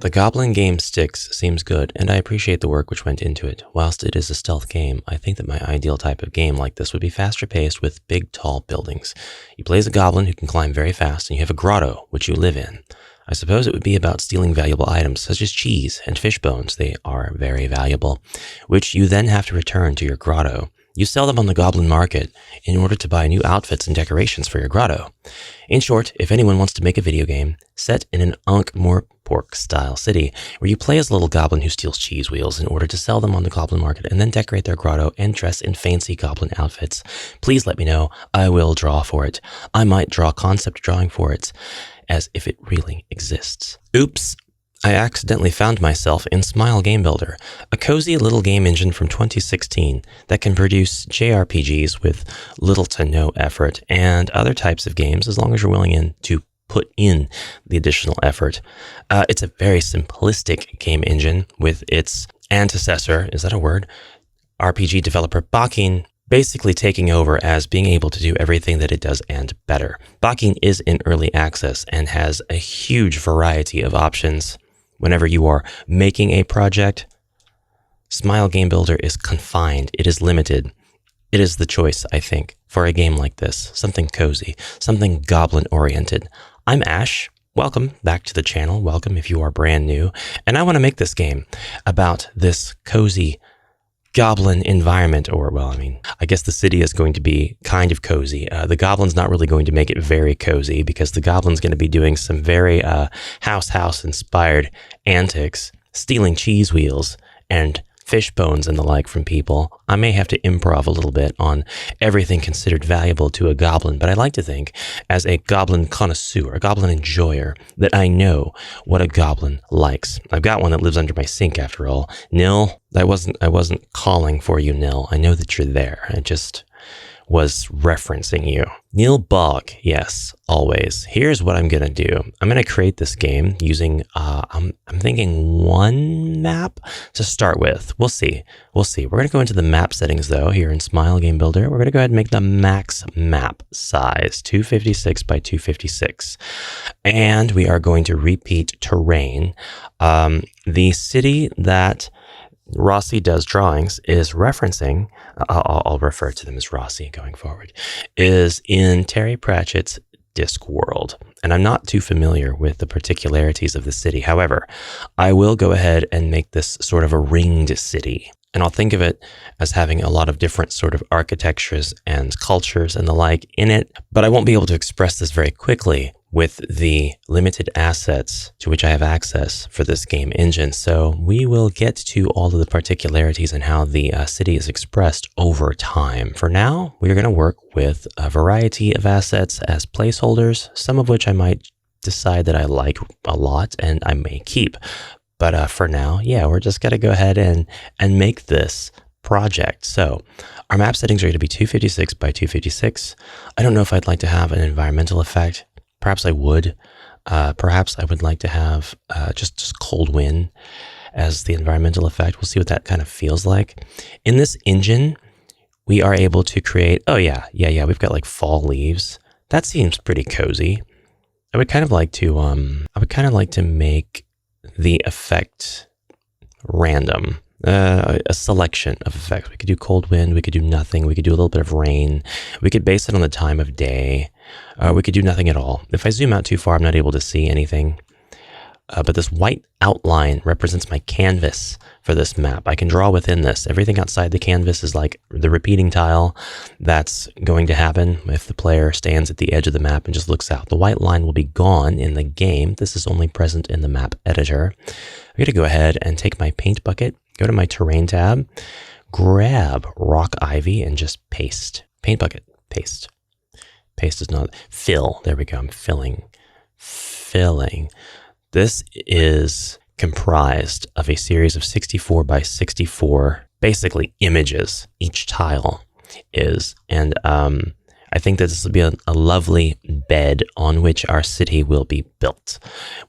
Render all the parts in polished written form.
The Goblin game sticks seems good, and I appreciate the work which went into it. Whilst it is a stealth game, I think that my ideal type of game like this would be faster paced with big, tall buildings. You play as a goblin who can climb very fast, and you have a grotto, which you live in. I suppose it would be about stealing valuable items, such as cheese and fish bones. They are very valuable, which you then have to return to your grotto. You sell them on the Goblin market in order to buy new outfits and decorations for your grotto. In short, if anyone wants to make a video game set in an Ankh-Morpork-style city, where you play as a little goblin who steals cheese wheels in order to sell them on the Goblin market and then decorate their grotto and dress in fancy goblin outfits, please let me know. I will draw for it. I might draw a concept drawing for it, as if it really exists. Oops! I accidentally found myself in Smile Game Builder, a cozy little game engine from 2016 that can produce JRPGs with little to no effort and other types of games as long as you're willing to put in the additional effort. It's a very simplistic game engine with its antecessor, is that a word? RPG developer Bakin basically taking over as being able to do everything that it does and better. Bakin is in early access and has a huge variety of options. Whenever you are making a project, Smile Game Builder is confined. It is limited. It is the choice, I think, for a game like this. Something cozy, something goblin-oriented. I'm Ash. Welcome back to the channel. Welcome if you are brand new. And I want to make this game about this cozy goblin environment, or, well, I mean, I guess the city is going to be kind of cozy. The goblin's not really going to make it very cozy because the goblin's going to be doing some very house inspired antics, stealing cheese wheels and fish bones and the like from people. I may have to improv a little bit on everything considered valuable to a goblin, but I like to think, as a goblin connoisseur, a goblin enjoyer, that I know what a goblin likes. I've got one that lives under my sink, after all. Nil, I wasn't calling for you, Nil. I know that you're there. I just was referencing you. Neil Bog, yes, always. Here's what I'm gonna do. I'm gonna create this game using, I'm thinking one map to start with. We'll see. We're gonna go into the map settings though, here in Smile Game Builder. We're gonna go ahead and make the max map size, 256 by 256. And we are going to repeat terrain. The city that RossyDoeDrawings is referencing, I'll refer to them as Rossy going forward, is in Terry Pratchett's Discworld. And I'm not too familiar with the particularities of the city. However, I will go ahead and make this sort of a ringed city. And I'll think of it as having a lot of different sort of architectures and cultures and the like in it. But I won't be able to express this very quickly with the limited assets to which I have access for this game engine. So we will get to all of the particularities and how the city is expressed over time. For now, we are going to work with a variety of assets as placeholders, some of which I might decide that I like a lot and I may keep. But for now, yeah, we're just going to go ahead and make this project. So our map settings are going to be 256 by 256. I don't know if I'd like to have an environmental effect. Perhaps I would. Perhaps I would like to have just cold wind as the environmental effect. We'll see what that kind of feels like. In this engine, we are able to create, we've got like fall leaves. That seems pretty cozy. I would kind of like to make the effect random. A selection of effects. We could do cold wind, we could do nothing, we could do a little bit of rain, we could base it on the time of day, we could do nothing at all. If I zoom out too far, I'm not able to see anything. But this white outline represents my canvas for this map. I can draw within this. Everything outside the canvas is like the repeating tile that's going to happen if the player stands at the edge of the map and just looks out. The white line will be gone in the game. This is only present in the map editor. I'm going to go ahead and take my paint bucket, go to my terrain tab, grab rock ivy and just paste. Paint bucket, paste. Paste is not, fill. There we go. I'm filling. This is comprised of a series of 64 by 64, basically images, each tile is. And I think that this will be a lovely bed on which our city will be built.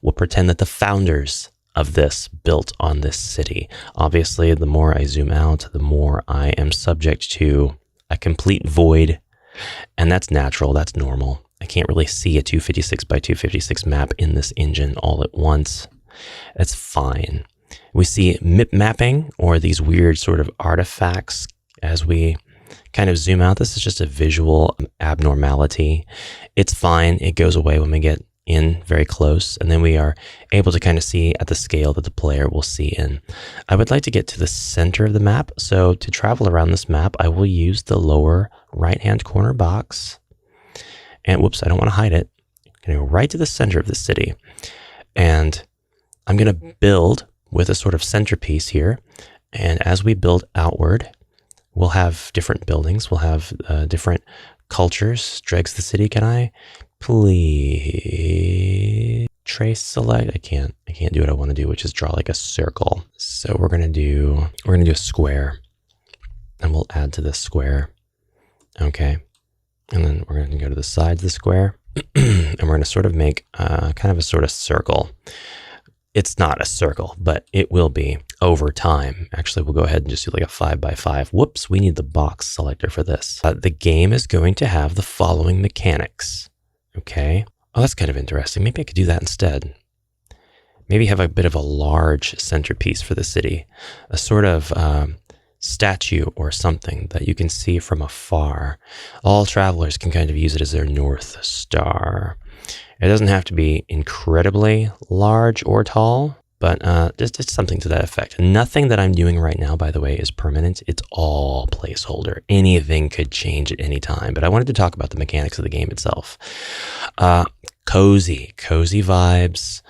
We'll pretend that the founders of this built on this city. Obviously, the more I zoom out, the more I am subject to a complete void. And that's natural, that's normal. I can't really see a 256 by 256 map in this engine all at once. That's fine. We see MIP mapping, or these weird sort of artifacts as we kind of zoom out. This is just a visual abnormality. It's fine. It goes away when we get in very close, and then we are able to kind of see at the scale that the player will see in. I would like to get to the center of the map, so to travel around this map, I will use the lower right-hand corner box. And whoops, I don't want to hide it. I'm going to go right to the center of the city, and I'm going to build with a sort of centerpiece here. And as we build outward, we'll have different buildings. We'll have different cultures. Dregs the city. Can I please trace select? I can't do what I want to do, which is draw like a circle. So we're gonna do a square, and we'll add to this square. Okay, and then we're gonna go to the sides of the square, and we're gonna sort of make kind of a sort of circle. It's not a circle, but it will be over time. Actually, we'll go ahead and just do like a 5x5. Whoops, we need the box selector for this. The game is going to have the following mechanics. Okay. Oh, that's kind of interesting. Maybe I could do that instead. Maybe have a bit of a large centerpiece for the city, a sort of statue or something that you can see from afar. All travelers can kind of use it as their North Star. It doesn't have to be incredibly large or tall, but just something to that effect. Nothing that I'm doing right now, by the way, is permanent. It's all placeholder. Anything could change at any time, but I wanted to talk about the mechanics of the game itself. Cozy vibes,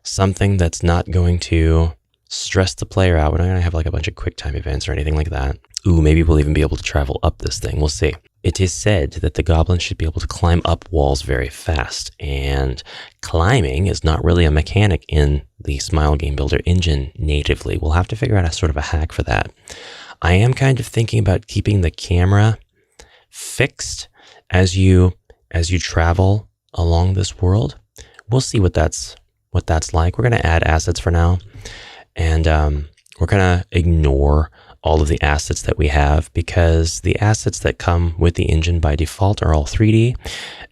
something that's not going to stress the player out. We're not going to have like a bunch of quick time events or anything like that. Ooh, maybe we'll even be able to travel up this thing. We'll see. It is said that the goblins should be able to climb up walls very fast, and climbing is not really a mechanic in the Smile Game Builder engine natively. We'll have to figure out a sort of a hack for that. I am kind of thinking about keeping the camera fixed as you travel along this world. We'll see what that's like. We're going to add assets for now, and we're going to ignore all of the assets that we have, because the assets that come with the engine by default are all 3D,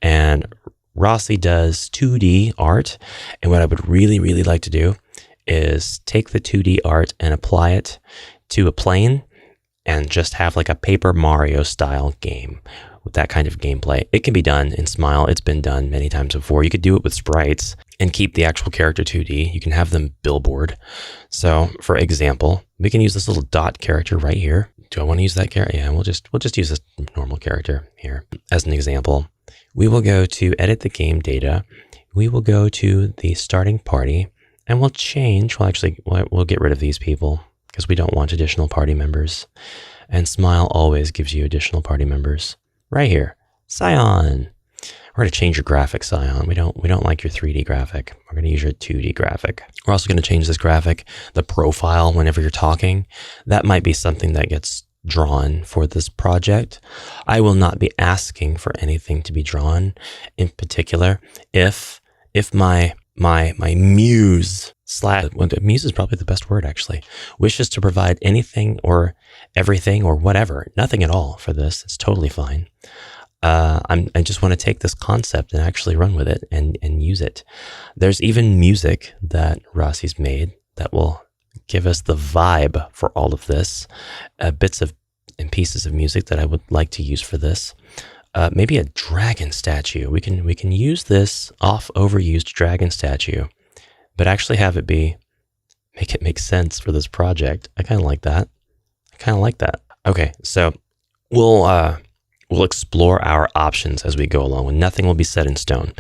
and Rossy does 2D art. And what I would really, really like to do is take the 2D art and apply it to a plane and just have like a Paper Mario style game with that kind of gameplay. It can be done in Smile. It's been done many times before. You could do it with sprites and keep the actual character 2D. You can have them billboard. So for example, we can use this little dot character right here. Do I want to use that character? Yeah, we'll just use this normal character here as an example. We will go to edit the game data. We will go to the starting party, and we'll change. We'll get rid of these people because we don't want additional party members. And Smile always gives you additional party members. Right here, Scion. We're going to change your graphic, Scion. We don't like your 3D graphic. We're going to use your 2D graphic. We're also going to change this graphic, the profile whenever you're talking. That might be something that gets drawn for this project. I will not be asking for anything to be drawn in particular. If my muse muse is probably the best word actually, wishes to provide anything or everything or whatever, nothing at all for this, it's totally fine. I just want to take this concept and actually run with it and use it. There's even music that Rossy's made that will give us the vibe for all of this, bits of and pieces of music that I would like to use for this. Maybe a dragon statue. We can use this overused dragon statue, but actually have it make it make sense for this project. I kind of like that. Okay, so we'll explore our options as we go along, and nothing will be set in stone.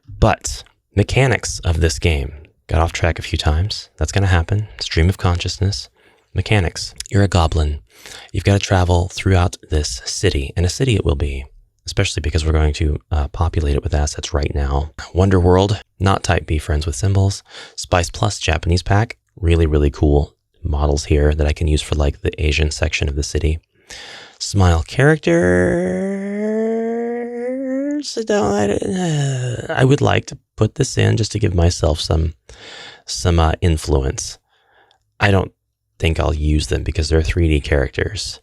But mechanics of this game, got off track a few times. That's going to happen. Stream of consciousness. Mechanics. You're a goblin. You've got to travel throughout this city, and a city it will be, especially because we're going to populate it with assets right now. Wonder World, not type B friends with symbols. Spice Plus Japanese pack. Really, really cool models here that I can use for like the Asian section of the city. Smile characters. I would like to put this in just to give myself some influence. I don't think I'll use them because they're 3D characters,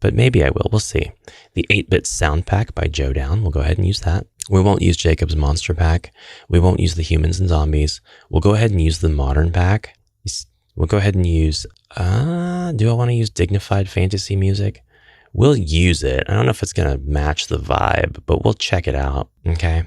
but maybe I will. We'll see. The 8-bit sound pack by Joe Down. We'll go ahead and use that. We won't use Jacob's monster pack. We won't use the humans and zombies. We'll go ahead and use the modern pack. We'll go ahead and use, do I want to use dignified fantasy music? We'll use it. I don't know if it's going to match the vibe, but we'll check it out. Okay.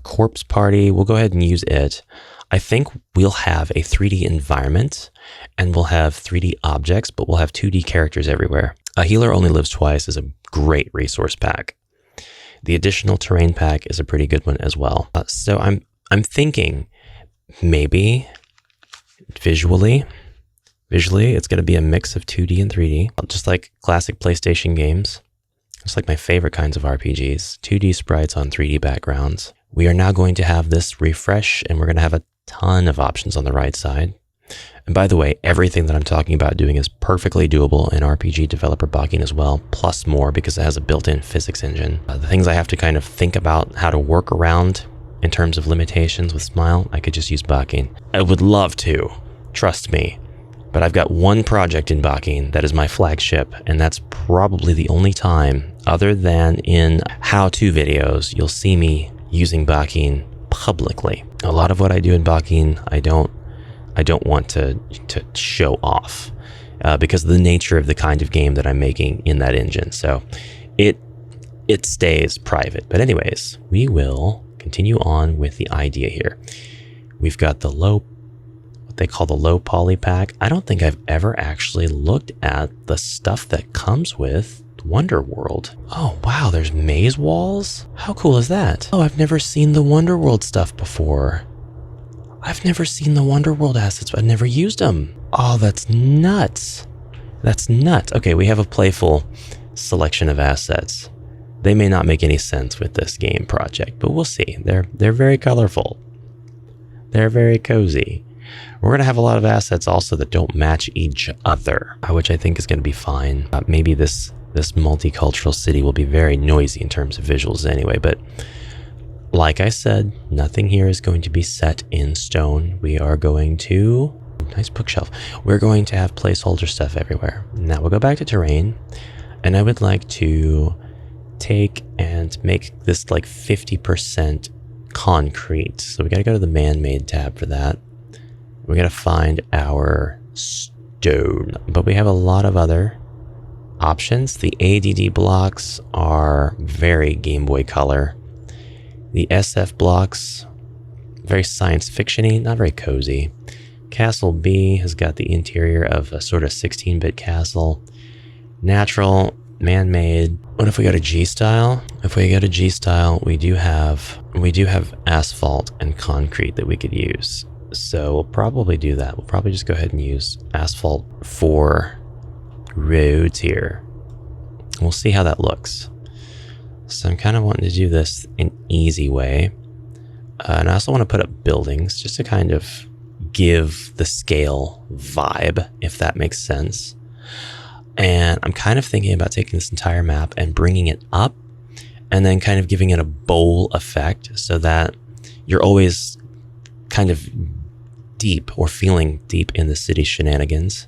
Corpse Party, we'll go ahead and use it. I think we'll have a 3D environment and we'll have 3D objects, but we'll have 2D characters everywhere. A Healer Only Lives Twice is a great resource pack. The additional terrain pack is a pretty good one as well. So I'm thinking maybe visually it's going to be a mix of 2D and 3D, just like classic PlayStation games. Just like my favorite kinds of RPGs, 2D sprites on 3D backgrounds. We are now going to have this refresh, and we're going to have a ton of options on the right side. And by the way, everything that I'm talking about doing is perfectly doable in RPG developer Bakin as well, plus more because it has a built-in physics engine. The things I have to kind of think about how to work around in terms of limitations with Smile, I could just use Bakin. I would love to, trust me, but I've got one project in Bakin that is my flagship, and that's probably the only time, other than in how-to videos, you'll see me using Bakin publicly. A lot of what I do in Bakin, I don't want to show off because of the nature of the kind of game that I'm making in that engine. So it stays private. But anyways, we will continue on with the idea here. We've got the what they call the low poly pack. I don't think I've ever actually looked at the stuff that comes with Wonderworld. Oh, wow, there's maze walls? How cool is that? Oh, I've never seen the Wonderworld stuff before. I've never seen the Wonderworld assets, but I've never used them. Oh, that's nuts. That's nuts. Okay, we have a playful selection of assets. They may not make any sense with this game project, but we'll see. They're very colorful. They're very cozy. We're going to have a lot of assets also that don't match each other, which I think is going to be fine. Maybe this multicultural city will be very noisy in terms of visuals anyway, but like I said, nothing here is going to be set in stone. We are going to, nice bookshelf. We're going to have placeholder stuff everywhere. Now we'll go back to terrain, and I would like to take and make this like 50% concrete. So we got to go to the man-made tab for that. We got to find our stone, but we have a lot of other options. The ADD blocks are very Game Boy Color. The SF blocks, very science fiction-y, not very cozy. Castle B has got the interior of a sort of 16-bit castle. Natural, man-made. What if we go to G-style? If we go to G-style, we do have asphalt and concrete that we could use. So we'll probably do that. We'll probably just go ahead and use asphalt for roads here. We'll see how that looks. So I'm kind of wanting to do this an easy way. And I also want to put up buildings just to kind of give the scale vibe, if that makes sense. And I'm kind of thinking about taking this entire map and bringing it up and then kind of giving it a bowl effect so that you're always kind of deep or feeling deep in the city shenanigans,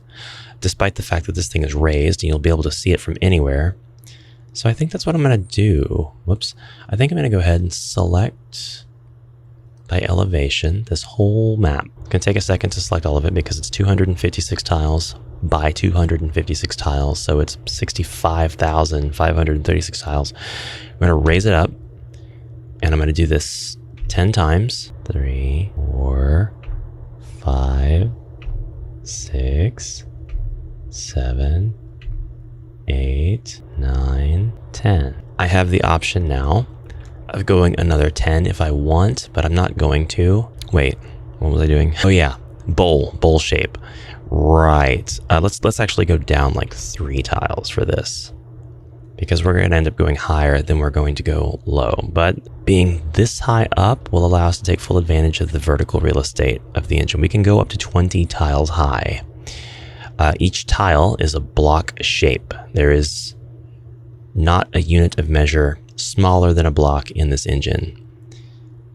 despite the fact that this thing is raised and you'll be able to see it from anywhere. So I think that's what I'm going to do. Whoops. I think I'm going to go ahead and select by elevation this whole map. It's going to take a second to select all of it because it's 256 tiles by 256 tiles. So it's 65,536 tiles. I'm going to raise it up and I'm going to do this 10 times. 3, 4, 5, 6, 7, 8, 9, 10. I have the option now of going another 10 if I want, but I'm not going to. Wait, what was I doing? Oh yeah, bowl shape. Right. Let's actually go down like 3 tiles for this, because we're going to end up going higher than we're going to go low. But being this high up will allow us to take full advantage of the vertical real estate of the engine. We can go up to 20 tiles high. Each tile is a block shape. There is not a unit of measure smaller than a block in this engine.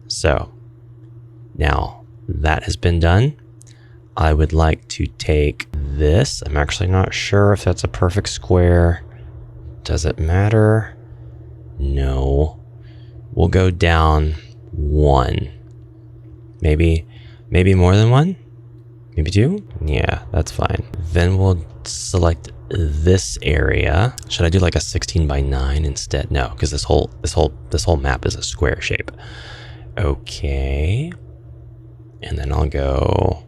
So now that has been done, I would like to take this. I'm actually not sure if that's a perfect square. Does it matter? No. we'll go down 1. Maybe more than 1? Maybe 2? Yeah, that's fine. Then we'll select this area. Should I do like a 16 by 9 instead? No, because this whole map is a square shape. Okay. And then I'll go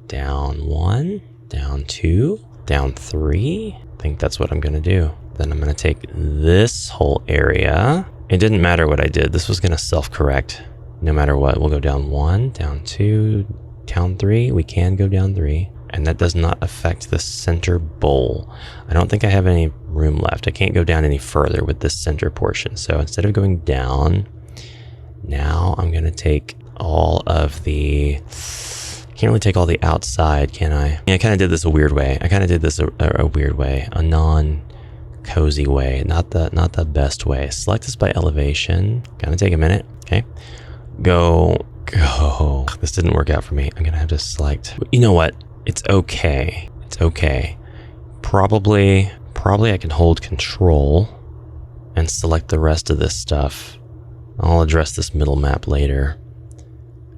down 1, down 2, down 3. I think that's what I'm gonna do. Then I'm gonna take this whole area. It didn't matter what I did. This was gonna self-correct no matter what. We'll go down 1, down 2, down 3. We can go down 3. And that does not affect the center bowl. I don't think I have any room left. I can't go down any further with this center portion. So instead of going down, now I'm gonna take all of the, can't really take all the outside, can I? Yeah, I kind of did this a weird way. A weird way, a non-cozy way, not the best way. Select this by elevation. Gonna take a minute, okay? Go. This didn't work out for me. I'm gonna have to select. You know what? It's okay. It's okay. Probably I can hold control and select the rest of this stuff. I'll address this middle map later.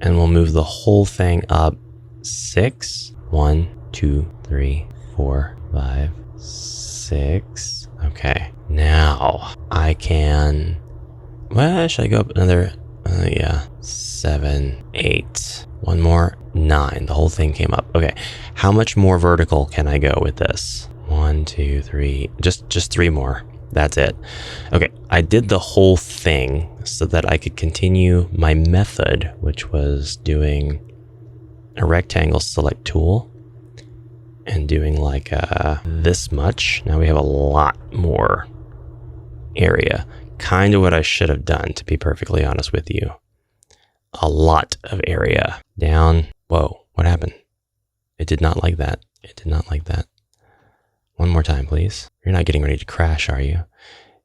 And we'll move the whole thing up 6. 1, 2, 3, 4, 5, 6. Okay. Now I can, well, should I go up another, yeah, 7, 8. One more, 9. The whole thing came up. Okay. How much more vertical can I go with this? 1, 2, 3, just 3 more. That's it. Okay. I did the whole thing so that I could continue my method, which was doing a rectangle select tool and doing like this much. Now we have a lot more area. Kind of what I should have done, to be perfectly honest with you. A lot of area. Down. Whoa, what happened? It did not like that. It did not like that. One more time, please. You're not getting ready to crash, are you?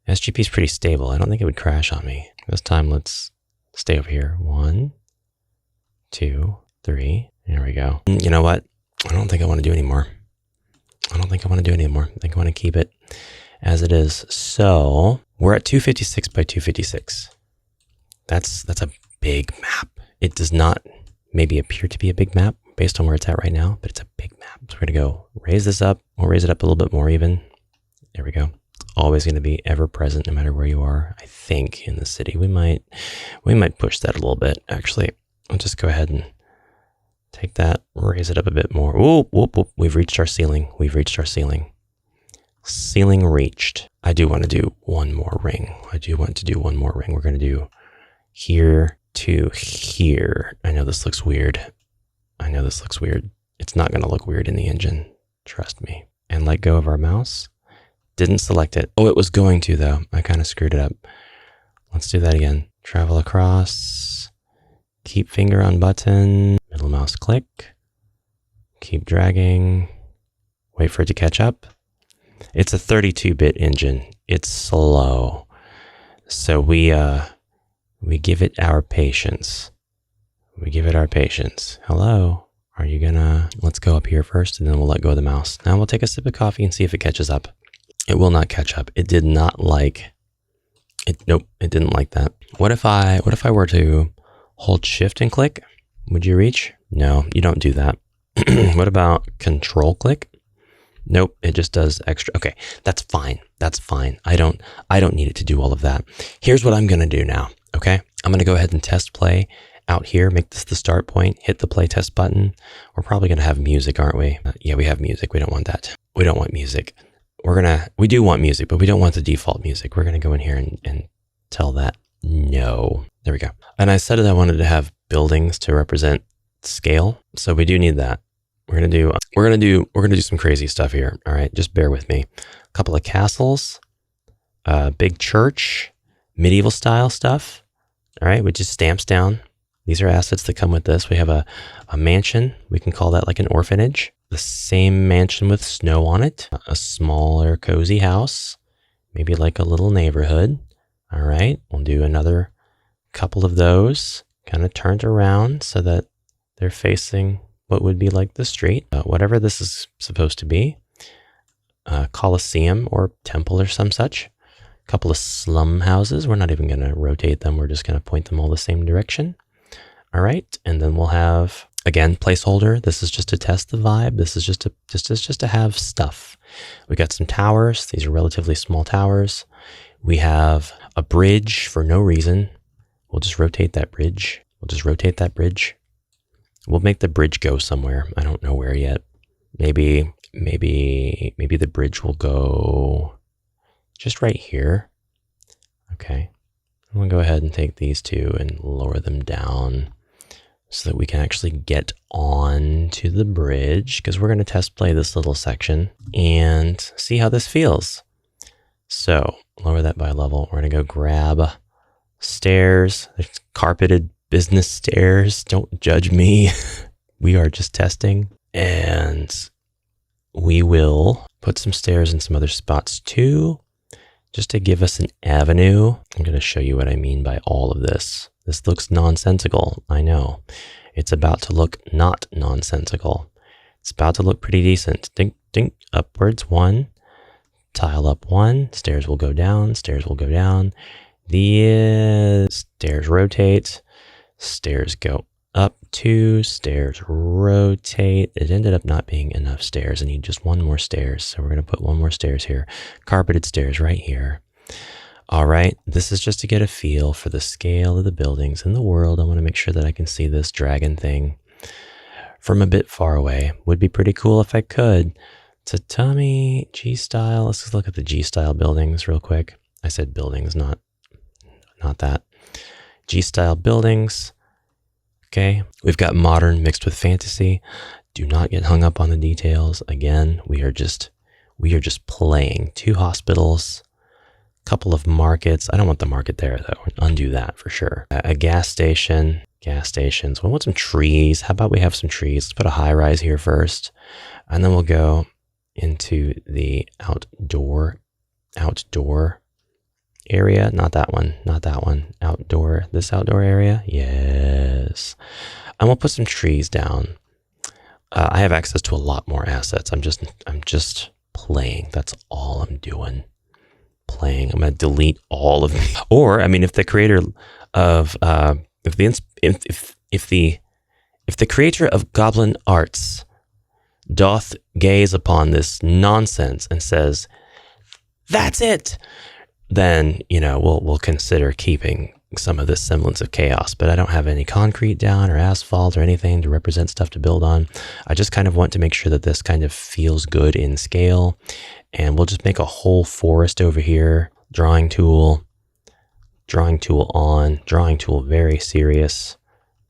SGP is pretty stable. I don't think it would crash on me. This time, let's stay over here. 1, 2, 3. There we go. You know what? I don't think I want to do anymore. I think I want to keep it as it is. So we're at 256 by 256. That's a big map. It does not maybe appear to be a big map based on where it's at right now, but it's a big map. So we're gonna go raise this up. We'll raise it up a little bit more even. There we go. It's always gonna be ever present no matter where you are. I think in the city we might push that a little bit. Actually, I'll just go ahead and take that, raise it up a bit more. Whoop, whoop, whoop. We've reached our ceiling. Ceiling reached. I do want to do one more ring. We're gonna do here to here. I know this looks weird. It's not going to look weird in the engine. Trust me. And let go of our mouse. Didn't select it. Oh, it was going to though. I kind of screwed it up. Let's do that again. Travel across. Keep finger on button. Middle mouse click. Keep dragging. Wait for it to catch up. It's a 32-bit engine. It's slow. So we give it our patience. Hello, are you gonna, let's go up here first and then we'll let go of the mouse. Now we'll take a sip of coffee and see if it catches up. It will not catch up. It did not like it. Nope, it didn't like that. What if I were to hold shift and click? Would you reach? No, you don't do that. What about control click? Nope, it just does extra. Okay, that's fine. I don't need it to do all of that. Here's what I'm gonna do now. Okay, I'm gonna go ahead and test play out here, make this the start point, hit the play test button. We're probably gonna have music, aren't we? Yeah, we have music. We don't want that. We don't want music. We do want music, but we don't want the default music. We're gonna go in here and tell that no. There we go. And I said that I wanted to have buildings to represent scale, so we do need that. We're gonna do some crazy stuff here. All right, just bear with me. A couple of castles, big church, medieval style stuff. All right, which just stamps down. These are assets that come with this. We have a mansion. We can call that like an orphanage. The same mansion with snow on it. A smaller, cozy house. Maybe like a little neighborhood. All right, we'll do another couple of those. Kind of turned around so that they're facing what would be like the street. Whatever this is supposed to be. Coliseum or temple or some such. couple of slum houses. We're not even going to rotate them. We're just going to point them all the same direction. All right. And then we'll have, again, placeholder. This is just to test the vibe. This is just to have stuff. We got some towers. These are relatively small towers. We have a bridge for no reason. We'll just rotate that bridge. We'll make the bridge go somewhere. I don't know where yet. Maybe the bridge will go just right here. Okay. I'm going to go ahead and take these two and lower them down so that we can actually get on to the bridge, because we're going to test play this little section and see how this feels. So lower that by level. We're going to go grab stairs. There's carpeted business stairs. Don't judge me. We are just testing. And we will put some stairs in some other spots too, just to give us an avenue. I'm going to show you what I mean by all of this. This looks nonsensical. I know. It's about to look not nonsensical. It's about to look pretty decent. Dink, dink, upwards, 1. Tile up 1. Stairs will go down. Stairs will go down. The stairs rotate. Stairs go up 2. Stairs rotate. It ended up not being enough stairs. I need just 1 more stairs. So we're going to put 1 more stairs here. Carpeted stairs right here. All right, this is just to get a feel for the scale of the buildings in the world. I want to make sure that I can see this dragon thing from a bit far away. Would be pretty cool if I could. Tatami, G-style. Let's just look at the G-style buildings real quick. I said buildings, not that. G-style buildings. Okay, we've got modern mixed with fantasy. Do not get hung up on the details. Again, we are just playing. 2 hospitals. Couple of markets. I don't want the market there though. Undo that for sure. A gas station. Gas stations. We want some trees. How about we have some trees? Let's put a high rise here first. And then we'll go into the outdoor area. Not that one. Outdoor. This outdoor area. Yes. And we'll put some trees down. I have access to a lot more assets. I'm just playing. That's all I'm doing. Playing. I'm going to delete all of them. Or, I mean, if the creator of if the creator of Goblin arts doth gaze upon this nonsense and says, "That's it," then, you know, we'll consider keeping some of this semblance of chaos. But I don't have any concrete down or asphalt or anything to represent stuff to build on. I just kind of want to make sure that this kind of feels good in scale. And we'll just make a whole forest over here. Drawing tool on, drawing tool very serious,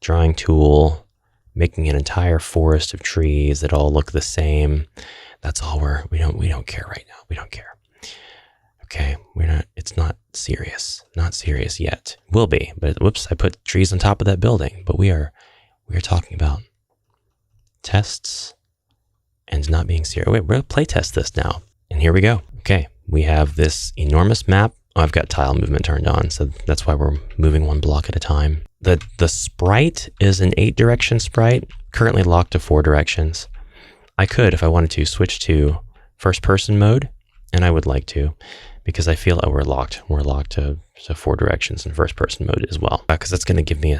drawing tool, making an entire forest of trees that all look the same. That's all we don't care right now. We don't care. Okay, it's not serious yet. Will be, but whoops, I put trees on top of that building. But we are talking about tests and not being serious. Wait, we're gonna play test this now. And here we go. Okay, we have this enormous map. I've got tile movement turned on, so that's why we're moving 1 block at a time. The sprite is an 8-direction sprite, currently locked to 4 directions. I could, if I wanted to, switch to first-person mode, and I would like to, because I feel we're locked. We're locked to 4 directions in first-person mode as well, because that's going to give me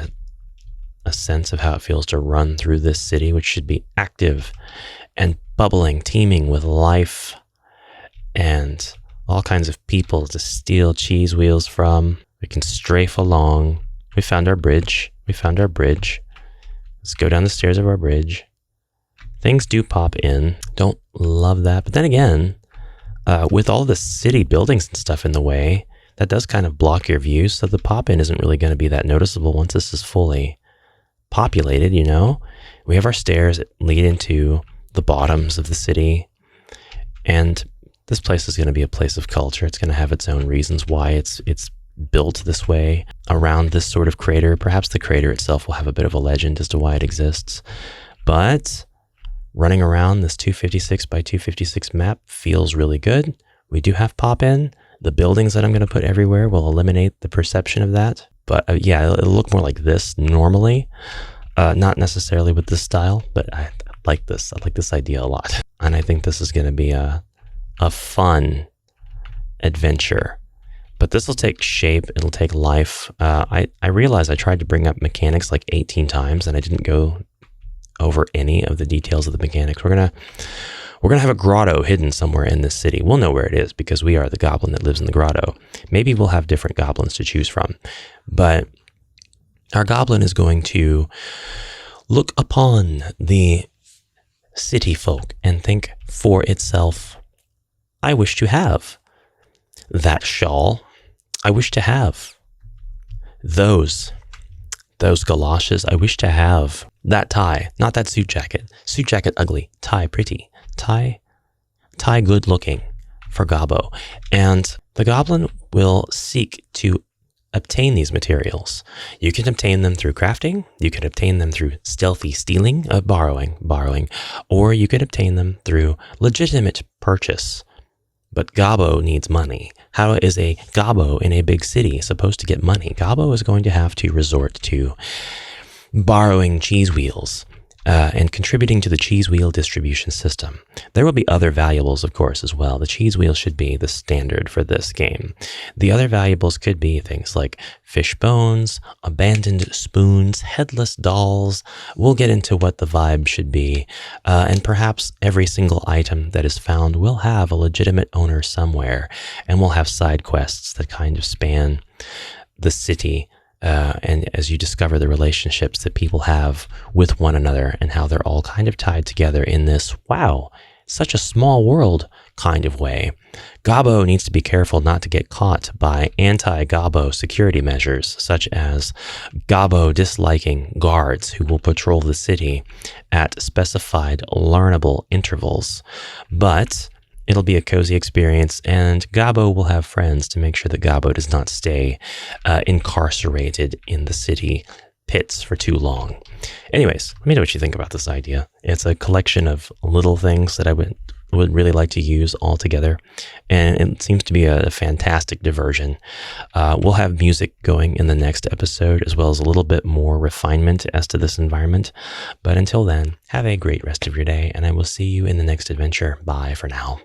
a sense of how it feels to run through this city, which should be active and bubbling, teeming with life, and all kinds of people to steal cheese wheels from. We can strafe along. We found our bridge. Let's go down the stairs of our bridge. Things do pop in. Don't love that. But then again, with all the city buildings and stuff in the way, that does kind of block your view. So the pop-in isn't really going to be that noticeable once this is fully populated, you know? We have our stairs that lead into the bottoms of the city. And this place is going to be a place of culture. It's going to have its own reasons why it's built this way around this sort of crater. Perhaps the crater itself will have a bit of a legend as to why it exists. But running around this 256 by 256 map feels really good. We do have pop-in. The buildings that I'm going to put everywhere will eliminate the perception of that. But yeah, it'll look more like this normally. Not necessarily with this style, but I like this. I like this idea a lot. And I think this is going to be a fun adventure But this will take shape. It'll take life. I realized I tried to bring up mechanics like 18 times and I didn't go over any of the details of the mechanics. We're gonna have a grotto hidden somewhere in this city. We'll know where it is because we are the goblin that lives in the grotto. Maybe we'll have different goblins to choose from. But our goblin is going to look upon the city folk and think for itself, I wish to have that shawl. I wish to have those galoshes. I wish to have that tie, not that suit jacket. Suit jacket ugly, tie pretty, tie good looking for Gobbo. And the goblin will seek to obtain these materials. You can obtain them through crafting, you can obtain them through stealthy stealing, borrowing, or you can obtain them through legitimate purchase. But Gobbo needs money. How is a Gobbo in a big city supposed to get money? Gobbo is going to have to resort to borrowing cheese wheels and contributing to the cheese wheel distribution system. There will be other valuables, of course, as well. The cheese wheel should be the standard for this game. The other valuables could be things like fish bones, abandoned spoons, headless dolls. We'll get into what the vibe should be. And perhaps every single item that is found will have a legitimate owner somewhere. And we'll have side quests that kind of span the city. And as you discover the relationships that people have with one another and how they're all kind of tied together in this, wow, such a small world kind of way. Gobbo needs to be careful not to get caught by anti-Gobbo security measures, such as Gobbo disliking guards who will patrol the city at specified learnable intervals. But it'll be a cozy experience, and Gobbo will have friends to make sure that Gobbo does not stay incarcerated in the city pits for too long. Anyways, let me know what you think about this idea. It's a collection of little things that I would really like to use all together, and it seems to be a fantastic diversion. We'll have music going in the next episode, as well as a little bit more refinement as to this environment. But until then, have a great rest of your day, and I will see you in the next adventure. Bye for now.